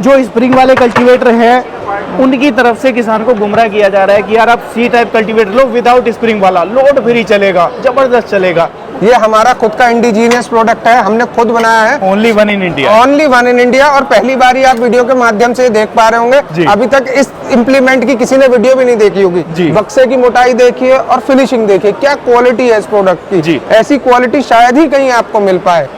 जो स्प्रिंग वाले कल्टीवेटर हैं उनकी तरफ से किसान को गुमराह किया जा रहा है कि यार आप सी टाइप कल्टीवेटर लो विदाउट स्प्रिंग वाला, लोड फ्री चलेगा, जबरदस्त चलेगा। ये हमारा खुद का इंडिजीनियस प्रोडक्ट है, हमने खुद बनाया है। Only one in India. Only one in India. और पहली बार ही आप वीडियो के माध्यम से देख पा रहे होंगे। अभी तक इस इम्प्लीमेंट की किसी ने वीडियो भी नहीं देखी होगी। बक्से की मोटाई देखिए और फिनिशिंग देखिए, क्या क्वालिटी है इस प्रोडक्ट की। ऐसी क्वालिटी शायद ही कहीं आपको मिल पाए।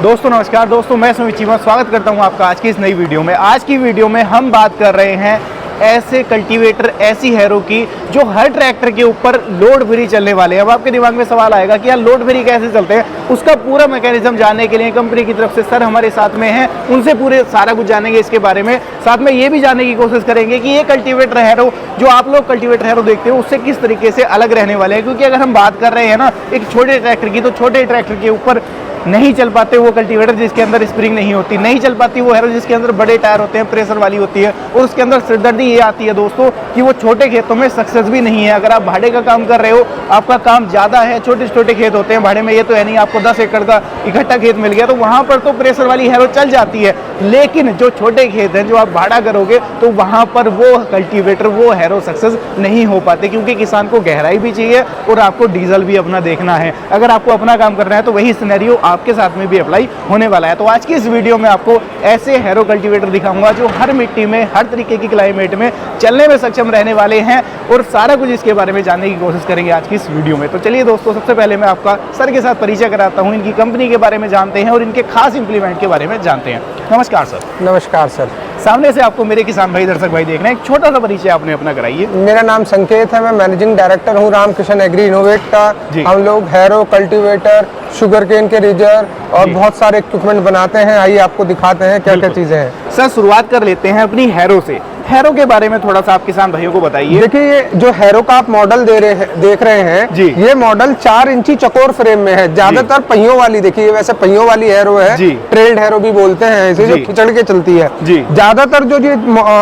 दोस्तों नमस्कार दोस्तों, मैं सुमित चीमा स्वागत करता हूं आपका आज की इस नई वीडियो में। आज की वीडियो में हम बात कर रहे हैं ऐसे कल्टीवेटर, ऐसी हैरो की जो हर ट्रैक्टर के ऊपर लोड फ्री चलने वाले हैं। अब आपके दिमाग में सवाल आएगा कि यार लोड फ्री कैसे चलते हैं, उसका पूरा मैकेनिज्म जानने के लिए कंपनी की तरफ से सर हमारे साथ में हैं, उनसे पूरे सारा कुछ जानेंगे इसके बारे में। साथ में ये भी जानने की कोशिश करेंगे कि ये कल्टीवेटर हैरो जो आप लोग कल्टीवेटर हैरो देखते हो उससे किस तरीके से अलग रहने वाले हैं। क्योंकि अगर हम बात कर रहे हैं ना एक छोटे ट्रैक्टर की, तो छोटे ट्रैक्टर के ऊपर नहीं चल पाते वो कल्टीवेटर जिसके अंदर स्प्रिंग नहीं होती, नहीं चल पाती वो हैरो जिसके अंदर बड़े टायर होते हैं, प्रेशर वाली होती है। और उसके अंदर सिरदर्दी ये आती है दोस्तों कि वो छोटे खेतों में सक्सेस भी नहीं है। अगर आप भाड़े का काम कर रहे हो, आपका काम ज़्यादा है, छोटे छोटे खेत होते हैं भाड़े में, ये तो है नहीं आपको 10 एकड़ का इकट्ठा खेत मिल गया तो वहाँ पर तो प्रेशर वाली हैरो चल जाती है। लेकिन जो छोटे खेत हैं जो आप भाड़ा करोगे तो वहाँ पर वो कल्टीवेटर, वो हैरो सक्सेस नहीं हो पाते, क्योंकि किसान को गहराई भी चाहिए और आपको डीजल भी अपना देखना है। अगर आपको अपना काम करना है तो वही सिनेरियो आपके साथ में भी अप्लाई होने वाला है। तो आज की इस वीडियो में आपको ऐसे हैरो कल्टीवेटर दिखाऊंगा जो हर मिट्टी में, हर तरीके की क्लाइमेट में चलने में सक्षम रहने वाले हैं, और सारा कुछ इसके बारे में जानने की कोशिश करेंगे आज की इस वीडियो में। तो चलिए दोस्तों, सबसे पहले मैं आपका सर के साथ परिचय कराता हूं, इनकी कंपनी के बारे में जानते हैं और इनके खास इंप्लीमेंट के बारे में जानते हैं। नमस्कार सर। नमस्कार सर। सामने से आपको मेरे किसान भाई, दर्शक भाई देख रहे हैं, एक छोटा सा परिचय आपने अपना कराइए। मेरा नाम संकेत है, मैं मैनेजिंग डायरेक्टर हूँ रामकृष्ण एग्री इनोवेट का। हम लोग हैरो, कल्टीवेटर, शुगर केन के रिजर्व और बहुत सारे इक्विपमेंट बनाते हैं। आइए आपको दिखाते हैं क्या क्या चीजें हैं। सर शुरुआत कर लेते हैं अपनी हैरो से। हैरो के बारे में थोड़ा सा आप किसान भाइयों को बताइए। देखिए, ये जो हैरो का आप मॉडल देख रहे हैं जी, ये मॉडल 4 इंची चकोर फ्रेम में है। ज्यादातर पहियों वाली, देखिए वैसे पहियों वाली हैरो है, ट्रेल्ड हैरो भी बोलते हैं इसे, जो खिंचड़ के चलती है। ज्यादातर जो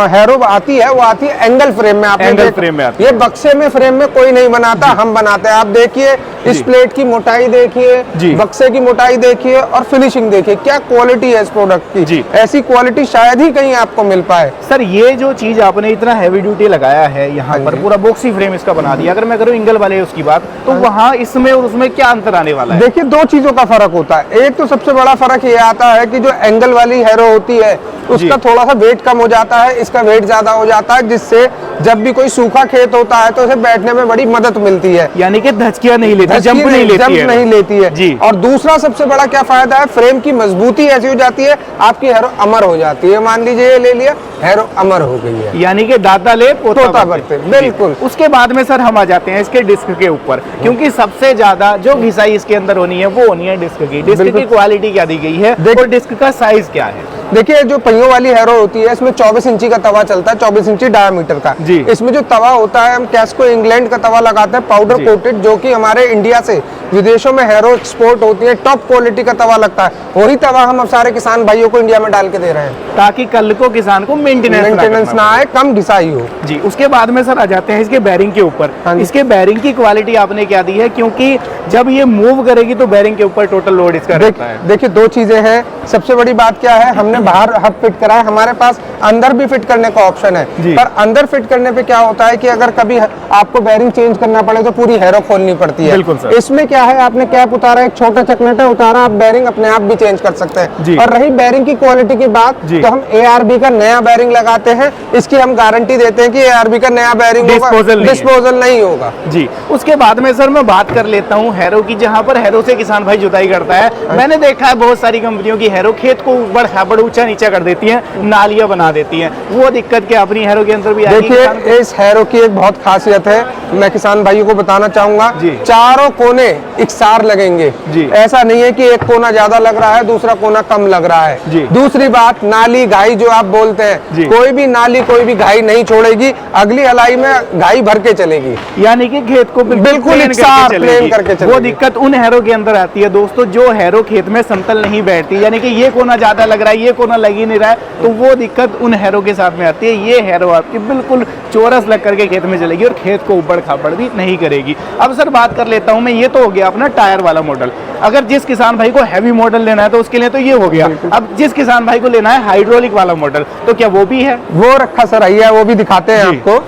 हैरो आती है वो आती है एंगल फ्रेम में। आप एंगल फ्रेम में आती है। ये बक्से में फ्रेम में कोई नहीं बनाता, हम बनाते हैं। आप देखिए इस प्लेट की मोटाई देखिए, बक्से की मोटाई देखिए और फिनिशिंग देखिए, क्या क्वालिटी है इस प्रोडक्ट की। ऐसी क्वालिटी शायद ही कहीं आपको मिल पाए। सर ये जो चीज आपने इतना हैवी ड्यूटी लगाया है यहाँ पर, पूरा बॉक्सी फ्रेम इसका बना दिया, अगर मैं करूँ एंगल वाले उसकी बात, तो वहाँ इसमें और उसमें क्या अंतर आने वाला है? देखिए, 2 चीजों का फर्क होता है। एक तो सबसे बड़ा फर्क ये आता है कि जो एंगल वाली हैरो होती है उसका थोड़ा सा वेट कम हो जाता है, इसका वेट ज्यादा हो जाता है, जिससे जब भी कोई सूखा खेत होता है तो उसे बैठने में बड़ी मदद मिलती है। यानी कि धचकियां नहीं लेती, जंप नहीं लेती है। और दूसरा सबसे बड़ा क्या फायदा है, फ्रेम की मजबूती ऐसी हो जाती है, आपकी हैरो अमर हो जाती है। मान लीजिए ये ले लिया, हैरो अमर हो गई है, यानी कि दाता ले पोता बरते। बिल्कुल। उसके बाद में सर हम आ जाते हैं इसके डिस्क के ऊपर, क्योंकि सबसे ज्यादा जो घिसाई इसके अंदर होनी है वो होनी है डिस्क की। डिस्क की क्वालिटी क्या दी गई है और डिस्क का साइज क्या है? देखिए, जो पहियों वाली हैरो होती है इसमें 24 इंची का तवा चलता है, 24 इंची डायमीटर का। इसमें जो तवा होता है, हम कैस्को इंग्लैंड का तवा लगाते हैं, पाउडर कोटेड, जो कि हमारे इंडिया से विदेशों में हैरो एक्सपोर्ट होती है, टॉप क्वालिटी का तवा लगता है। वही तवा हम अब सारे किसान भाइयों को इंडिया में डाल के दे रहे हैं, ताकि कल को किसान को मेंटेनेंस ना आए, कम घिसाई हो। जी, उसके बाद में सर आ जाते हैं इसके बैरिंग के ऊपर। इसके बैरिंग की क्वालिटी आपने क्या दी है, क्योंकि जब ये मूव करेगी तो बैरिंग के ऊपर टोटल लोड इसका रहता है। देखिए, 2 चीजें हैं। सबसे बड़ी बात क्या है, हमने बाहर हब फिट करा है, हमारे पास अंदर भी फिट करने का ऑप्शन है। पर अंदर फिट करने पे क्या होता है कि अगर कभी आपको बैरिंग चेंज करना पड़े तो पूरी हैरो खोलनी पड़ती है। बिल्कुल सर। इसमें क्या है, आपने कैप उतारा, एक छोटा चकनेटा उतारा, आप बैरिंग अपने आप भी चेंज कर सकते हैं। और रही बैरिंग की क्वालिटी की बात, तो हम ARB का नया बैरिंग लगाते हैं। इसकी हम गारंटी देते हैं कि ARB का नया बैरिंग डिस्पोजल नहीं होगा। जी, उसके बाद में सर मैं बात कर लेता हूँ हैरो की, जहाँ पर हैरो से किसान भाई जुताई करता है। मैंने देखा है बहुत सारी कंपनियों की हैरो खेत को बड़ा ऊंचा नीचा कर देती है, नालियां बना देती हैं। वो दिक्कत क्या अपनी हैरो के अंदर भी आएगी? देखिए, इस हैरो की एक बहुत खासियत है, मैं किसान भाइयों को बताना चाहूंगा। चारों कोने इकसार लगेंगे। ऐसा नहीं है कि एक कोना ज्यादा लग रहा है, दूसरा कोना कम लग रहा है। दूसरी बात, नाली घाई जो आप बोलते हैं, कोई भी नाली, कोई भी घाई नहीं छोड़ेगी, अगली हलाई में घाई भर के चलेगी। यानी कि खेत को बिल्कुल इकसार प्लेन करके चलेगी। वो दिक्कत उन हैरो के अंदर आती है दोस्तों, जो हैरो खेत में समतल नहीं बैठती, यानी कि ये कोना ज्यादा लग रहा है, ये कोना लग ही नहीं रहा है, तो वो दिक्कत उन हैरो के साथ में आती है। ये हैरो आपकी बिल्कुल चौरस लग करके खेत में चलेगी और खेत को ऊबड़ खाबड़ भी नहीं करेगी। अब सर बात कर लेता हूँ मैं, ये तो हो गया अपना टायर वाला मॉडल। अगर जिस किसान भाई को हैवी मॉडल लेना है तो उसके लिए तो ये हो गया। अब जिस किसान भाई को लेना है हाइड्रोलिक वाला मॉडल, तो क्या वो भी है? वो रखा सर, आइए वो भी दिखाते हैं आपको।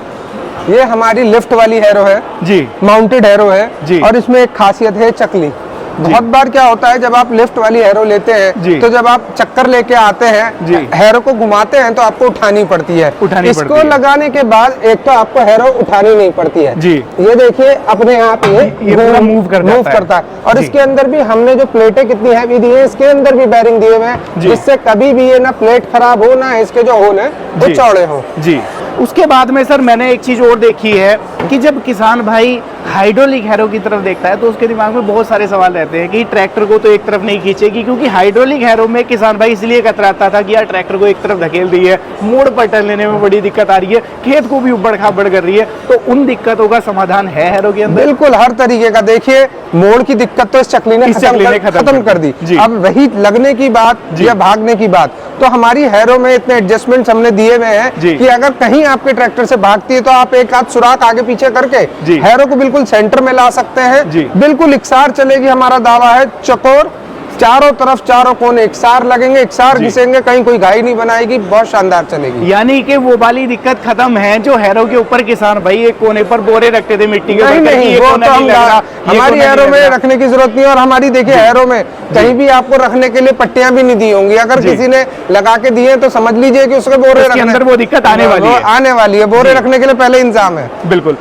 ये हमारी लिफ्ट वाली हैरो है जी, माउंटेड हैरो है जी। और इसमें एक खासियत है चकली। बहुत बार क्या होता है जब आप लिफ्ट वाली हैरो लेते हैं तो जब आप चक्कर लेके आते हैं, हैरो को घुमाते हैं तो आपको उठानी पड़ती है। इसको लगाने के बाद एक तो आपको हैरो उठानी नहीं पड़ती है जी। ये देखिए अपने आप ये मूव करता है। और इसके अंदर भी हमने जो प्लेटें कितनी हैवी दी है, इसके अंदर भी बैरिंग दिए हुए हैं, जिससे कभी भी ये ना प्लेट खराब हो ना इसके जो होल है वो चौड़े हो जी। उसके बाद में सर मैंने एक चीज और देखी है कि जब किसान भाई हाइड्रोलिक हैरो की तरफ देखता है तो उसके दिमाग में बहुत सारे सवाल रहते हैं कि ट्रैक्टर को तो एक तरफ नहीं खींचेगी, क्योंकि हाइड्रोलिक हैरो में किसान भाई इसलिए कतराता था कि यार ट्रैक्टर को एक तरफ धकेल दी है, मोड़ पर टर्न लेने में बड़ी दिक्कत आ रही है, खेत को भी उबड़ खाबड़ कर रही है। तो उन दिक्कतों का समाधान है हैरो के अंदर? बिल्कुल, हर तरीके का। देखिए मोड़ की दिक्कत तो इस चकली ने खत्म कर दी। अब वही लगने की बात या भागने की बात, तो हमारी हैरो में इतने एडजस्टमेंट्स हमने दिए हुए हैं कि अगर कहीं आपके ट्रैक्टर से भागती है तो आप एक आध सुराख आगे पीछे करके हैरो को बिल्कुल सेंटर में ला सकते हैं। बिल्कुल इकसार चलेगी, हमारा दावा है। चकोर चारों तरफ, चारों कोने इकसार लगेंगे, इकसार घिसेंगे, कहीं कोई घाई नहीं बनाएगी, बहुत शानदार चलेगी। यानी कि वो वाली दिक्कत खत्म है जो हैरो के ऊपर किसान भाई एक कोने पर बोरे रखते थे मिट्टी के। नहीं, वो तो हमारी हैरो में रखने की जरूरत नहीं है। और हमारी देखिए हैरो में कहीं भी आपको रखने के लिए पट्टियां भी नहीं दी होंगी। अगर किसी ने लगा के दिए तो समझ लीजिए कि उसके बोरे रखने अंदर वो दिक्कत आने वाली है। बोरे रखने के लिए पहले इंतजाम है। बिल्कुल।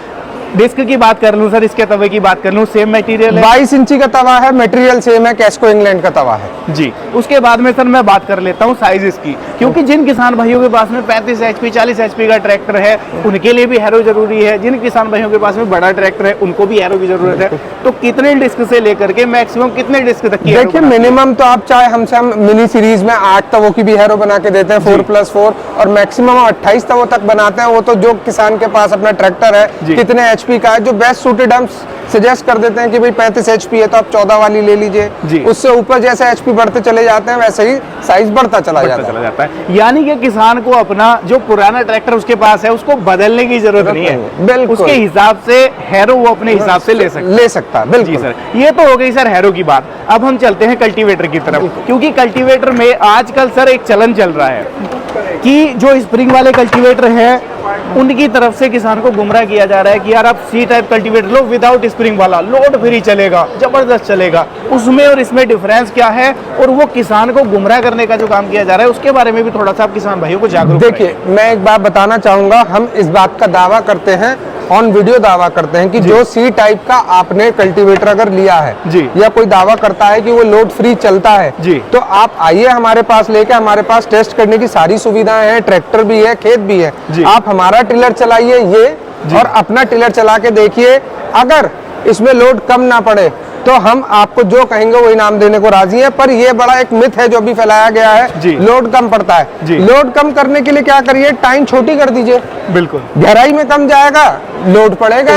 डिस्क की बात कर लूं सर, इसके तवे की बात कर लूं, सेम मटेरियल है, 22 इंची का तवा है, मटेरियल सेम है, कैस्को इंग्लैंड का तवा है जी। उसके बाद में सर मैं बात कर लेता हूं साइजेस की, क्योंकि जिन किसान भाइयों के पास में 35 HP 40 HP का ट्रैक्टर है उनके लिए भी हैरो जरूरी है। जिन किसान भाइयों के पास में बड़ा ट्रैक्टर है उनको भी हैरो की जरूरत है। तो कितने डिस्क से लेकर के मैक्सिमम कितने डिस्क तक की? देखिए मिनिमम तो आप चाहे हमसे हम मिनी सीरीज में 8 तवों की भी हैरो बना के देते हैं, 4+4, और मैक्सिमम 28 तवों तक बनाते हैं। वो तो जो किसान के पास अपना ट्रैक्टर है कितने HP का है, जो बेस्ट सूटेड हम सजेस्ट कर देते हैं कि भाई 35 HP है तो आप 14 वाली ले लीजिए। उससे ऊपर जैसे HP बढ़ते चले जाते हैं वैसे ही साइज बढ़ता चला जाता है। यानी कि किसान को अपना जो पुराना ट्रैक्टर उसके पास है उसको बदलने की जरूरत नहीं है, बिल्कुल उसके हिसाब से हैरो वो अपने हिसाब से ले सकता है। बिल्कुल जी सर, ये तो हो गई सर हैरो की बात। अब हम चलते हैं कल्टीवेटर की तरफ, क्योंकि कल्टीवेटर में आजकल सर एक चलन चल रहा है कि जो स्प्रिंग वाले कल्टीवेटर है उनकी तरफ से किसान को गुमराह किया जा रहा है कि यार आप सी टाइप कल्टीवेटर लो विदाउट स्प्रिंग वाला, लोड फ्री चलेगा, जबरदस्त चलेगा। उसमें और इसमें डिफरेंस क्या है, और वो किसान को गुमराह करने का जो काम किया जा रहा है उसके बारे में भी थोड़ा सा आप किसान भाइयों को जागरूक देखिए, मैं एक बात बताना चाहूंगा। हम इस बात का दावा करते हैं, ऑन वीडियो दावा करते हैं कि जो सी टाइप का आपने कल्टीवेटर अगर लिया है जी, या कोई दावा करता है कि वो लोड फ्री चलता है जी, तो आप आइए हमारे पास लेके, हमारे पास टेस्ट करने की सारी सुविधाएं हैं, ट्रैक्टर भी है, खेत भी है। आप हमारा टिलर चलाइए ये और अपना टिलर चला के देखिए, अगर इसमें लोड कम ना पड़े तो हम आपको जो कहेंगे वो इनाम देने को राजी है। पर ये बड़ा एक मिथ है जो भी फैलाया गया है, लोड कम पड़ता है। लोड कम करने के लिए क्या करिए, टाइम छोटी कर दीजिए, बिल्कुल गहराई में कम जाएगा, लोड पड़ेगा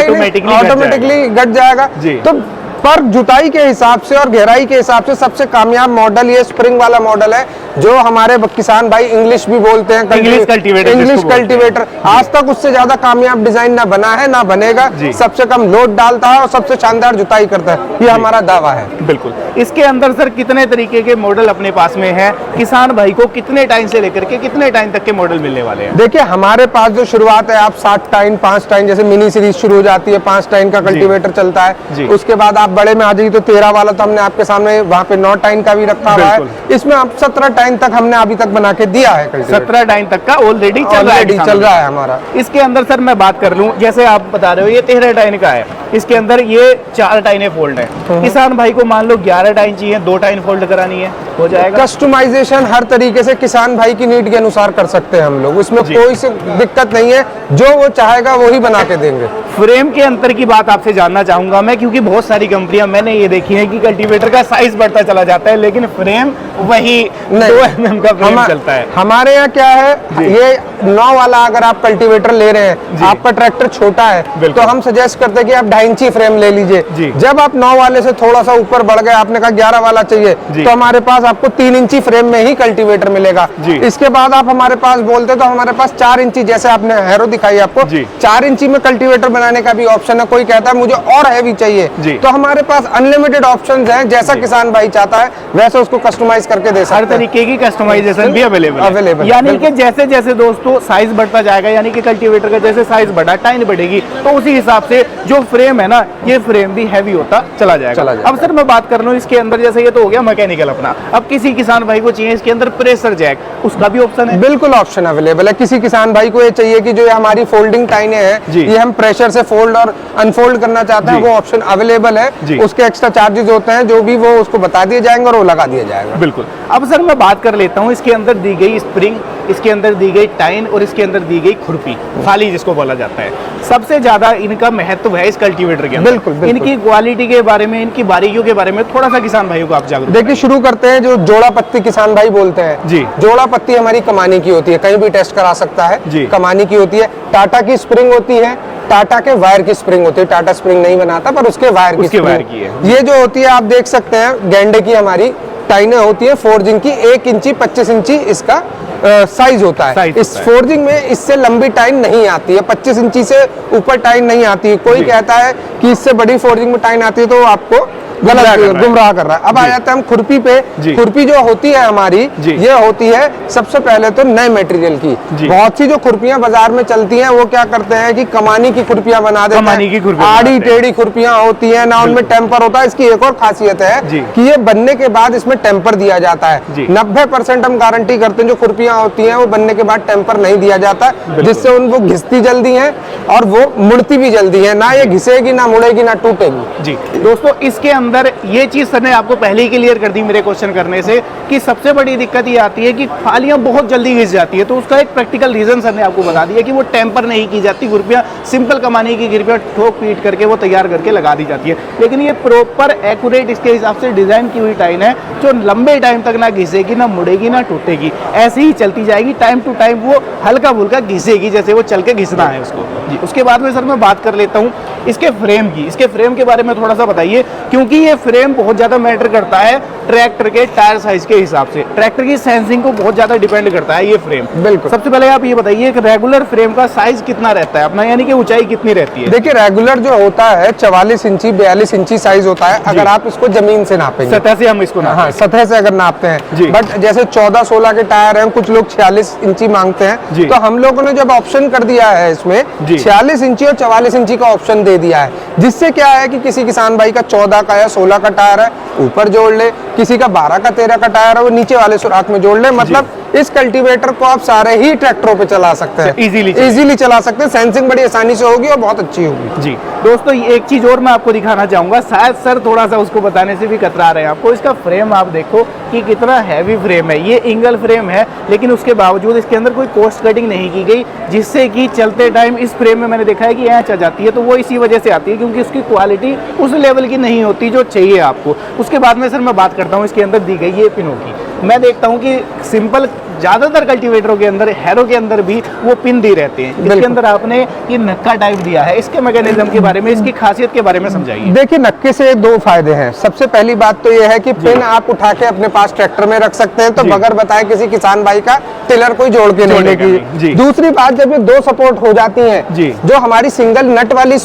ऑटोमेटिकली घट जाएगा। तो पर जुताई के हिसाब से और गहराई के हिसाब से सबसे कामयाब मॉडल ये स्प्रिंग वाला मॉडल है, जो हमारे किसान भाई इंग्लिश भी बोलते हैं, इंग्लिश कल्टीवेटर। आज तक उससे ज्यादा कामयाब डिजाइन ना बना है ना बनेगा, सबसे कम लोड डालता है और सबसे शानदार जुताई करता है, ये हमारा दावा है। बिल्कुल। इसके अंदर सर कितने तरीके के मॉडल अपने पास में है, किसान भाई को कितने टाइम से लेकर के कितने टाइम तक के मॉडल मिलने वाले हैं? देखिए हमारे पास जो शुरुआत है, आप 7 टाइन 5 टाइन जैसे मिनी सीरीज शुरू हो जाती है, 5 टाइन का कल्टीवेटर चलता है। उसके बाद आप बड़े में आ जाइए तो 13 वाला तो हमने आपके सामने वहाँ पे 9 टाइन का भी रखा हुआ है। इसमें आप 17 टाइन तक हमने अभी तक बना के दिया है। 17 टाइन तक का ऑलरेडी चल रहा है हमारा। इसके अंदर सर मैं बात कर लूं, जैसे आप बता रहे हो ये 13 टाइन का है, इसके अंदर ये 4 टाइने फोल्ड है। किसान भाई को मान लो 11 टाइन चाहिए, 2 टाइन फोल्ड करानी है, हो जाएगा। कस्टमाइजेशन हर तरीके से किसान भाई की नीड के अनुसार कर सकते हैं हम लोग, उसमें कोई सी दिक्कत नहीं है, जो वो चाहेगा वो ही बना के देंगे। फ्रेम के अंतर की बात आपसे जानना चाहूंगा मैं, क्योंकि बहुत सारी कंपनियां मैंने ये देखी है कि कल्टीवेटर का साइज बढ़ता चला जाता है लेकिन फ्रेम वही 2 mm का फ्रेम चलता है। हमारे यहाँ क्या है, ये 9 वाला अगर आप कल्टीवेटर ले रहे हैं, आपका ट्रैक्टर छोटा है तो हम सजेस्ट करते हैं कि आप 2.5 इंची फ्रेम ले लीजिए। जब आप 9 वाले से थोड़ा सा ऊपर बढ़ गए, आपने कहा 11 वाला चाहिए, तो हमारे पास आपको 3 इंची फ्रेम में ही कल्टीवेटर मिलेगा। इसके बाद आप हमारे पास बोलते तो हमारे पास 4 इंची, जैसे आपने हैरो दिखाई आपको, 4 इंची में कल्टीवेटर बनाने का भी ऑप्शन है। कोई कहता है मुझे और हैवी चाहिए, तो हमारे पास अनलिमिटेड ऑप्शंस हैं। जैसा किसान भाई चाहता है वैसे उसको कस्टमाइज करके दे सकते हैं। हर तरीके की कस्टमाइजेशन भी अवेलेबल, यानी कि जैसे जैसे दोस्तों साइज बढ़ता जाएगा, यानी कि कल्टीवेटर का जैसे साइज बढ़ा, टाइन बढ़ेगी, तो उसी हिसाब से जो फ्रेम है ना, ये फ्रेम भी हैवी होता चला जाएगा। अब सर मैं बात कर रहा हूँ इसके अंदर, जैसे ये तो हो गया मैकेनिकल अपना, अब किसी किसान भाई को चाहिए इसके अंदर प्रेशर जैक, उसका भी ऑप्शन है? बिल्कुल ऑप्शन अवेलेबल है। किसी किसान भाई को ये चाहिए कि जो हमारी फोल्डिंग टाइनें हैं, ये हम प्रेशर से फोल्ड और अनफोल्ड करना चाहते हैं, वो ऑप्शन अवेलेबल है। उसके एक्स्ट्रा चार्जेस होते हैं, जो भी वो उसको बता दिए जाएंगे और वो लगा दिया जाएगा। बिल्कुल। अब सर मैं बात कर लेता हूँ, इसके अंदर दी गई स्प्रिंग, इसके अंदर दी गई टाइन और इसके अंदर दी गई खुरपी, फाली जिसको बोला जाता है, सबसे ज्यादा इनका महत्व है इस कल्टीवेटर के अंदर। बिल्कुल। इनकी क्वालिटी के बारे में, इनकी बारीकियों के बारे में थोड़ा सा किसान भाइयों को आप जागरूक देखिए, शुरू करते हैं जो जोड़ा पत्ती किसान भाई बोलते हैं जी। जोड़ा पत्ती हमारी कमानी की होती है, कहीं भी टेस्ट करा सकता है जी। कमानी की होती है। टाटा की स्प्रिंग होती है, टाटा के वायर की स्प्रिंग होती है। टाटा स्प्रिंग नहीं बनाता, पर उसके वायर की है। ये जो होती है आप देख सकते हैं, गेंडे की हमारी टाइनें होती है फोर्जिंग की, 1 इंची 25 इंची इसका साइज होता है। इस फोर्जिंग में इससे लंबी टाइन नहीं आती है, 25 इंची से ऊपर टाइन नहीं आती है। कोई कहता है कि इससे बड़ी फोर्जिंग में टाइन आती है, तो आपको गलत गुमराह कर रहा है। अब आ जाते हैं हम खुरपी पे। खुरपी जो होती है हमारी, ये होती है सबसे पहले तो नए मटेरियल की। बहुत सी जो खुरपियां बाजार में चलती हैं, वो क्या करते हैं कि कमानी की खुरपियां बना देते हैं, आड़ी टेढ़ी खुरपियां होती हैं ना, उनमें टेम्पर होता है। इसकी एक और खासियत है कि ये बनने के बाद इसमें टेम्पर दिया जाता है। 90% हम गारंटी करते हैं जो खुरपियां होती हैं वो बनने के बाद टेम्पर नहीं दिया जाता, जिससे उनको घिसती जल्दी है और वो मुड़ती भी जल्दी है। ना ये घिसेगी, ना मुड़ेगी, ना टूटेगी। जी दोस्तों, इसके अंदर ये चीज सर ने आपको पहले ही क्लियर कर दी मेरे क्वेश्चन करने से, कि सबसे बड़ी दिक्कत ये आती है कि फालियां बहुत जल्दी घिस जाती है। तो उसका एक प्रैक्टिकल रीजन सर ने आपको बता दिया कि वो टेम्पर नहीं की जाती, खुरपियां सिंपल कमाने की खुरपियां ठोक पीट करके वो तैयार करके लगा दी जाती है। लेकिन ये प्रॉपर एक्यूरेट इसके हिसाब से डिजाइन की हुई टाइन है, जो लंबे टाइम तक ना घिसेगी, ना मुड़ेगी, ना टूटेगी, ऐसे ही चलती जाएगी। टाइम टू टाइम वो हल्का फुल्का घिसेगी, जैसे वो चल के घिसना है उसको जी। उसके बाद में सर मैं बात कर लेता हूँ इसके फ्रेम की। इसके फ्रेम के बारे में थोड़ा सा बताइए, क्योंकि ये फ्रेम बहुत ज्यादा मैटर करता है ट्रैक्टर के टायर साइज के हिसाब से। ट्रैक्टर की सेंसिंग को बहुत ज्यादा डिपेंड करता है ये फ्रेम। बिल्कुल। सबसे पहले आप ये बताइए कि रेगुलर फ्रेम का साइज कितना रहता है अपना, यानी कि ऊंचाई कितनी रहती है? देखिए, रेगुलर जो होता है 44 इंची 42 इंची साइज होता है, अगर आप इसको जमीन से नापेंगे, सतह से हम इसको हाँ, सतह से अगर नापते हैं। बट जैसे 14-16 के टायर हैं, कुछ लोग 46 इंची मांगते हैं, तो हम लोगों ने जब ऑप्शन कर दिया है इसमें 46 इंची और 44 इंची का ऑप्शन दे दिया है, जिससे क्या है कि किसी किसान भाई का 14 का या 16 का टायर है, ऊपर जोड़ ले, किसी का 12 का 13 का टायर है, वो नीचे वाले सुराख में जोड़ ले। मतलब इस कल्टीवेटर को आप सारे ही ट्रैक्टरों पे चला सकते हैं, इजीली चला सकते हैं। सेंसिंग बड़ी आसानी से होगी और बहुत अच्छी होगी जी। दोस्तों, एक चीज और मैं आपको दिखाना चाहूंगा, शायद सर थोड़ा सा उसको बताने से भी कतरा रहे हैं आपको। इसका फ्रेम आप देखो कि कितना हैवी फ्रेम है। ये इंगल फ्रेम है, लेकिन उसके बावजूद इसके अंदर कोई कोस्ट कटिंग नहीं की गई, जिससे कि चलते टाइम इस फ्रेम में मैंने देखा है कि ऐंच आ जाती है। तो वो इसी वजह से आती है क्योंकि उसकी क्वालिटी उस लेवल की नहीं होती जो चाहिए आपको। उसके बाद में सर मैं बात करता हूँ इसके अंदर दी गई ये पिनों की। मैं देखता हूँ कि सिंपल ज्यादातर कल्टीवेटरों के अंदर, हैरो के अंदर भी वो पिन दी रहते हैं। इसके अंदर आपने ये नक्का टाइप दिया है, इसके मैकेनिज्म के बारे में, इसकी खासियत के बारे में समझाइए। देखिए, नक्के से 2 फायदे हैं। सबसे पहली बात तो ये है कि पिन आप उठा के अपने पास ट्रैक्टर में रख सकते हैं, तो बगैर बताए किसी किसान भाई का टिलर कोई जोड़ के नहीं लेगी। दूसरी बात, जब ये 2 सपोर्ट हो जाती हैं, जो हमारी सिंगल नट वाली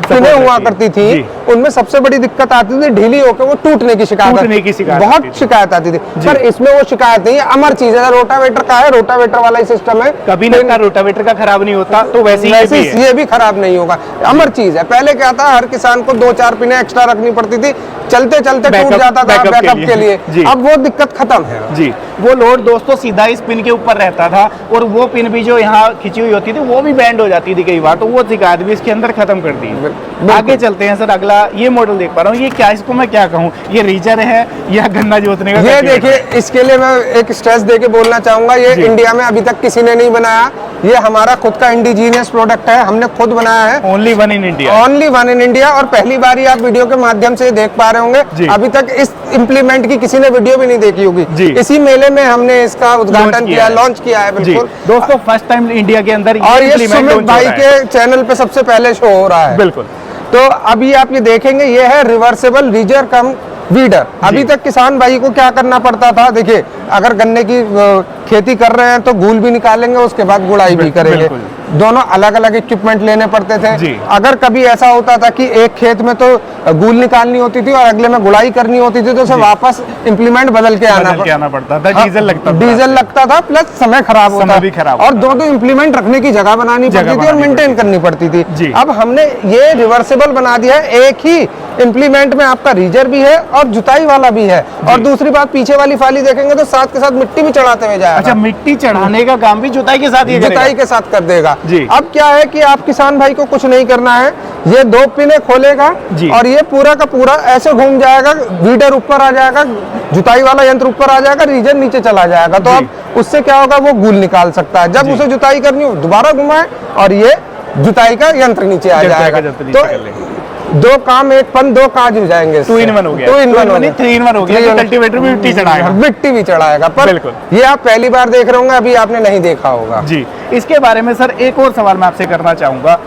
पिनें हुआ करती थी, उनमें सबसे बड़ी दिक्कत आती थी ढीली होकर वो टूटने की शिकायत, बहुत शिकायत आती थी। पर इसमें वो शिकायत नहीं है, अमर चीज है। रोटावेटर का है, रोटावेटर वाला ही सिस्टम है, कभी ना रोटावेटर का खराब नहीं होता, तो वैसे ये भी खराब नहीं होगा। अमर चीज है। पहले क्या था, हर किसान को 2-4 पिनें एक्स्ट्रा रखनी पड़ती थी, चलते चलते टूट जाता था बैकअप के लिए। अब वो दिक्कत खत्म है जी। वो लोड दोस्तों सीधा इस पिन के ऊपर रहता था, और वो पिन भी जो यहाँ खिंची हुई होती थी वो भी बैंड हो जाती थी कई बार, तो वो शिकायत भी इसके अंदर खत्म कर दी। आगे चलते हैं सर, अगला ये मॉडल देख पा रहा हूँ। ये क्या, इसको मैं क्या कहूँ, ये रीजर है या गन्ना जोतने का? ये देखिए, इसके लिए मैं एक स्ट्रेस देके बोलना चाहूंगा, ये इंडिया में अभी तक किसी ने नहीं बनाया। ये हमारा खुद का इंडिजीनियस प्रोडक्ट है, हमने खुद बनाया है। Only one in India, only one in India. और पहली बार ही आप वीडियो के माध्यम से देख पा रहे होंगे, अभी तक इस इम्प्लीमेंट की किसी ने वीडियो भी नहीं देखी होगी। इसी मेले में हमने इसका उद्घाटन किया, लॉन्च किया है। बिल्कुल दोस्तों, फर्स्ट टाइम इंडिया के अंदर, और ये सुमित भाई के चैनल पे सबसे पहले शो हो रहा है। बिल्कुल। तो अभी आप ये देखेंगे, ये है रिवर्सेबल रीजर कम वीडर। अभी तक किसान भाई को क्या करना पड़ता था, देखिए अगर गन्ने की खेती कर रहे हैं तो गूल भी निकालेंगे, उसके बाद गुड़ाई भी करेंगे, दोनों अलग अलग इक्विपमेंट लेने पड़ते थे। अगर कभी ऐसा होता था कि एक खेत में तो गूल निकालनी होती थी और अगले में गुड़ाई करनी होती थी, तो उसे वापस इम्प्लीमेंट बदल के आना पड़ता था, डीजल लगता था, प्लस समय खराब होता था, और दो इम्प्लीमेंट रखने की जगह बनानी पड़ती थी और मेंटेन करनी पड़ती थी। अब हमने ये रिवर्सेबल बना दिया है, एक ही इम्प्लीमेंट में आपका रीजर भी है और जुताई वाला भी है। और दूसरी बात, पीछे वाली फाली देखेंगे तो साथ के साथ मिट्टी भी चढ़ाते हुए जाएगा। अच्छा, मिट्टी चढ़ाने का काम भी जुताई के साथ, जुताई के साथ कर देगा। अब क्या है कि आप किसान भाई को कुछ नहीं करना है, ये 2 पिने खोलेगा और ये पूरा का पूरा ऐसे घूम जाएगा, वीडर ऊपर आ जाएगा, जुताई वाला यंत्र ऊपर आ जाएगा, रीजर नीचे चला जाएगा। तो अब उससे क्या होगा, वो गूल निकाल सकता है। जब उसे जुताई करनी हो दोबारा घुमाए और ये जुताई का यंत्र नीचे आ जाएगा। तो 2 काम 1 फन 2 काज हो जाएंगे। 2 in 1 हो गया, 2 in 1 3 in 1 हो गया। कल्टीवेटर भी मिट्टी चढ़ाएगा, मिट्टी भी चढ़ाएगा। पर ये आप पहली बार देख रहे होंगे, अभी आपने नहीं देखा होगा। जी, इसके बारे में सर एक और सवाल मैं आपसे करना चाहूंगा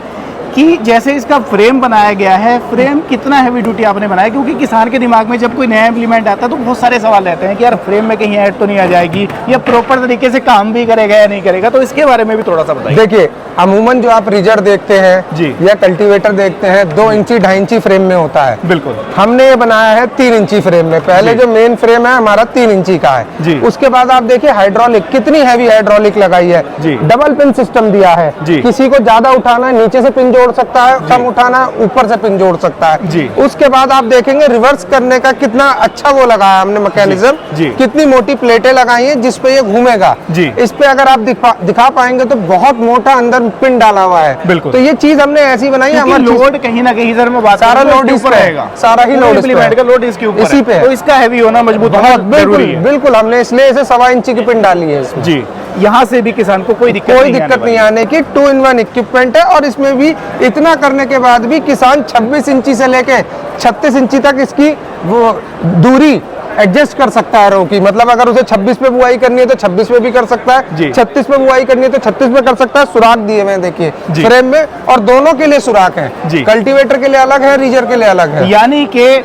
कि जैसे इसका फ्रेम बनाया गया है, फ्रेम कितना हैवी ड्यूटी आपने बनाया? क्योंकि किसान के दिमाग में जब कोई नया इम्प्लीमेंट आता है तो बहुत सारे सवाल रहते हैं कि यार फ्रेम में कहीं ऐड तो नहीं आ जाएगी, या प्रॉपर तरीके से काम भी करेगा या नहीं करेगा, तो इसके बारे में भी थोड़ा सा बताइए। देखिए, अमूमन जो आप रीजर देखते हैं जी या कल्टीवेटर देखते हैं, 2 इंची 2.5 इंची फ्रेम में होता है। बिल्कुल, हमने ये बनाया है 3 इंची फ्रेम में। पहले जो मेन फ्रेम है हमारा 3 इंची का है जी। उसके बाद आप देखिए हाइड्रोलिक, कितनी हैवी हाइड्रोलिक लगाई है जी। डबल पिन सिस्टम दिया है जी। किसी को ज्यादा उठाना है नीचे से पिन जोड़ सकता है, कम उठाना है ऊपर से पिन जोड़ सकता है जी। उसके बाद आप देखेंगे रिवर्स करने का कितना अच्छा वो लगाया हमने मैकेनिज्म, कितनी मोटी प्लेटें लगाई है जिसपे ये घूमेगा जी। इस पे अगर आप दिखा पाएंगे तो बहुत मोटा अंदर पिन डाला हुआ है। बिल्कुल, तो ये चीज हमने ऐसी बनाई है, हमारा लोड कहीं ना कहीं सारा लोड इस पर रहेगा, सारा ही लोड का लोड इसके ऊपर इसी पे, तो इसका हैवी होना मजबूत होना जरूरी है। बिल्कुल, हमने इसलिए इसे 1.25 इंची की पिन डाली है जी। यहाँ से भी किसान को कोई दिक्कत नहीं आने की। 2 in 1 इक्विपमेंट है और इसमें भी इतना करने के बाद भी किसान 26 इंची से लेके 36 इंची तक इसकी वो दूरी एडजस्ट कर सकता है रो की। मतलब अगर उसे 26 पे बुआई करनी है तो 26 पे भी कर सकता है, 36 पे बुआई करनी है तो 36 पे कर सकता है। सुराख दिए हुए देखिए फ्रेम में, और दोनों के लिए सुराख है, कल्टीवेटर के लिए अलग है, रीजर के लिए अलग है। यानी कि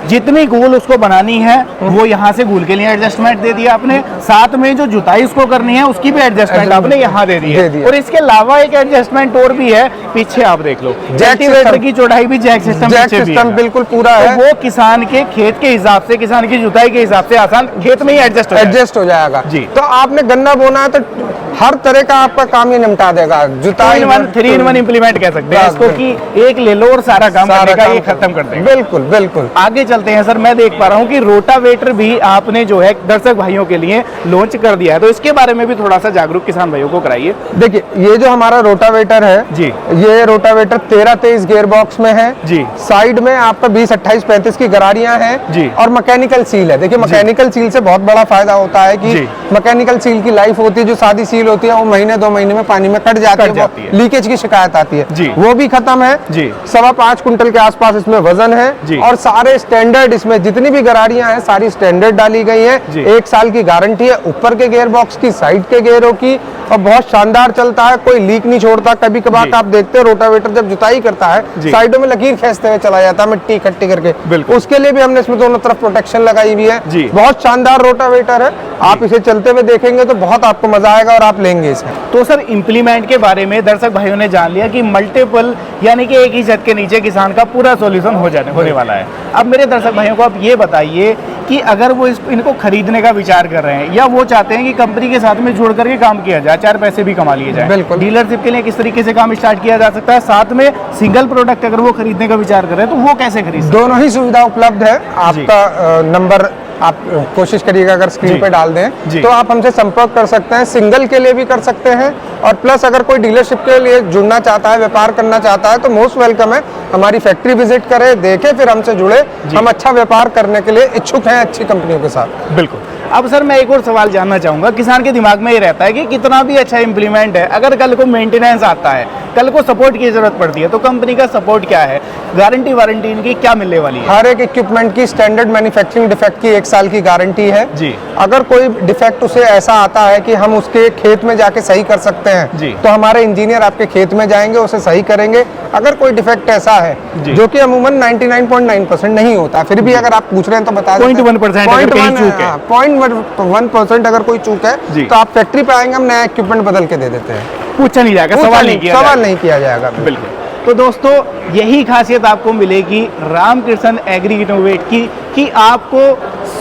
जितनी गूल उसको बनानी है वो यहाँ से गूल के लिए एडजस्टमेंट दे दिया आपने, साथ में जो जुताई उसको करनी है उसकी भी एडजस्टमेंट आपने यहाँ दे दी है। और इसके अलावा एक एडजस्टमेंट और भी है, पीछे आप देख लो, कल्टीवेटर की चौड़ाई भी जैक सिस्टम बिल्कुल पूरा है। वो किसान के खेत के हिसाब से, किसान की जुताई के हिसाब से आसान खेत में ही एडजस्ट हो जाएगा जी। तो आपने गन्ना बोना है तो हर तरह का आपका काम ये निपटा देगा। जुताई 3 in 1 इम्प्लीमेंट कह सकते हैं इसको, कि एक ले लो और सारा काम ये खत्म कर देगा। बिल्कुल बिल्कुल। आगे चलते हैं सर, मैं देख पा रहा हूँ कि रोटावेटर भी आपने जो है दर्शक भाइयों के लिए लॉन्च कर दिया है, तो इसके बारे में भी थोड़ा सा जागरूक किसान भाइयों को कराइए। देखिए, ये जो हमारा रोटावेटर है जी, ये रोटावेटर 13-23 गियर बॉक्स में है जी। साइड में आपका 20, 28, 35 की गरारियां हैं जी, और मैकेनिकल सील है। देखिए, मैकेनिकल सील से बहुत बड़ा फायदा होता है कि मैकेनिकल सील की लाइफ होती है, जो सादी सील होती है वो महीने 2 महीने में पानी में कट जाती है, लीकेज की शिकायत आती है जी, वो भी खत्म है जी। 5.25 कुंटल के आसपास इसमें वजन है जी। और सारे स्टैंडर्ड, इसमें जितनी भी गरारियां हैं सारी स्टैंडर्ड डाली गई है। 1 साल की गारंटी है ऊपर के गियर बॉक्स की, साइड के गियरों की, और बहुत शानदार चलता है, कोई लीक नहीं छोड़ता। कभी कभार आप देखते हैं रोटावेटर जब जुताई करता है साइडों में लकीर खींचते हुए चला जाता है मिट्टी इकट्ठी करके, उसके लिए भी हमने इसमें दोनों तरफ प्रोटेक्शन लगाई हुई है। बहुत शानदार रोटावेटर है, आप इसे चलते हुए देखेंगे तो बहुत आपको मजा आएगा और आप लेंगे इसे। तो सर, इम्प्लीमेंट के बारे में दर्शक भाइयों ने जान लिया कि मल्टीपल, यानी कि एक ही छत के नीचे किसान का पूरा सॉल्यूशन होने वाला है। अब मेरे दर्शक भाइयों को आप ये बताइए कि अगर वो इनको खरीदने का विचार कर रहे हैं, या वो चाहते हैं कि कंपनी के साथ में जुड़ करके काम किया जाए, 4 पैसे भी कमा लिए जाए, बिल्कुल डीलरशिप के लिए किस तरीके से काम स्टार्ट किया जा सकता है, साथ में सिंगल प्रोडक्ट अगर वो खरीदने का विचार कर रहे हैं तो वो कैसे खरीद? दोनों ही सुविधा उपलब्ध है। आपका नंबर आप कोशिश करिएगा अगर स्क्रीन पे डाल दें तो आप हमसे संपर्क कर सकते हैं। सिंगल के लिए भी कर सकते हैं, और प्लस अगर कोई डीलरशिप के लिए जुड़ना चाहता है, व्यापार करना चाहता है, तो मोस्ट वेलकम है। हमारी फैक्ट्री विजिट करें, देखें, फिर हमसे जुड़े। हम अच्छा व्यापार करने के लिए इच्छुक हैं अच्छी कंपनियों के साथ। बिल्कुल। अब सर, मैं एक और सवाल जानना चाहूंगा, किसान के दिमाग में ये रहता है कि कितना भी अच्छा इम्प्लीमेंट है, अगर कल को मेंटेनेंस आता है कल को सपोर्ट की जरूरत पड़ती है तो कंपनी का सपोर्ट क्या है, गारंटी वारंटी इनकी क्या मिलने वाली है? हर एक इक्विपमेंट की स्टैंडर्ड मैन्युफैक्चरिंग डिफेक्ट की 1 साल की गारंटी है जी। अगर कोई डिफेक्ट उसे ऐसा आता है कि हम उसके खेत में जाके सही कर सकते हैं जी। तो हमारे इंजीनियर आपके खेत में जाएंगे, उसे सही करेंगे। अगर कोई डिफेक्ट ऐसा है जी। जो कि अमूमन 99.9% नहीं होता, फिर भी अगर आप पूछ रहे हैं तो बता देते हैं 0.1% अगर कहीं चूक है। 0.1% अगर कोई चूक है जी। तो आप फैक्ट्री पे आएंगे, हम नया इक्विपमेंट बदल के दे देते हैं। पूछा नहीं जाएगा, सवाल नहीं किया सवाल नहीं किया जाएगा। बिल्कुल। तो दोस्तों यही खासियत आपको मिलेगी रामकृष्ण एग्री इनोवेट की कि आपको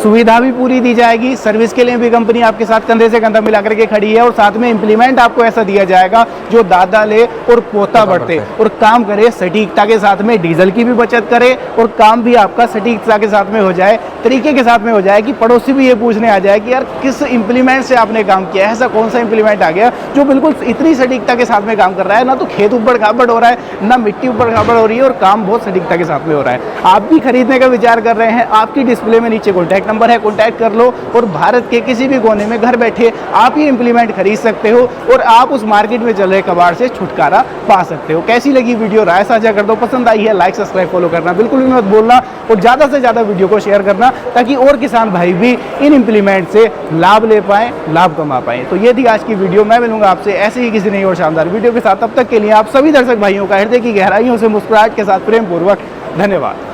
सुविधा भी पूरी दी जाएगी, सर्विस के लिए भी कंपनी आपके साथ कंधे से कंधा मिला करके खड़ी है और साथ में इम्प्लीमेंट आपको ऐसा दिया जाएगा जो दादा ले और पोता बढ़ते और काम करे सटीकता के साथ में, डीजल की भी बचत करे और काम भी आपका सटीकता के साथ में हो जाए, तरीके के साथ में हो जाए कि पड़ोसी भी ये पूछने आ जाए कि यार किस इम्प्लीमेंट से आपने काम किया है, ऐसा कौन सा इम्प्लीमेंट आ गया जो बिल्कुल इतनी सटीकता के साथ में काम कर रहा है, ना तो खेत ऊपर खाबड़ हो रहा है ना मिट्टी ऊपर खाबड़ हो रही है और काम बहुत सटीकता के साथ में हो रहा है। आप भी खरीदने का विचार कर रहे हैं, आपकी डिस्प्ले में नीचे कॉन्टैक्ट नंबर है, कॉन्टैक्ट कर लो और भारत के किसी भी कोने में घर बैठे आप ये इम्प्लीमेंट खरीद सकते हो और आप उस मार्केट में चल रहे कबाड़ से छुटकारा पा सकते हो। कैसी लगी वीडियो, राय साझा कर दो, पसंद आई है लाइक सब्सक्राइब फॉलो करना बिल्कुल भी मत भूलना और ज़्यादा से ज़्यादा वीडियो को शेयर करना ताकि और किसान भाई भी इन इम्प्लीमेंट से लाभ ले पाएँ, लाभ कमा पाएँ। तो ये थी आज की वीडियो, मैं मिलूंगा आपसे ऐसे ही किसी नई और शानदार वीडियो के साथ। तब तक के लिए आप सभी दर्शक भाइयों का हृदय की गहराइयों से मुस्कुराहट के साथ प्रेम पूर्वक धन्यवाद।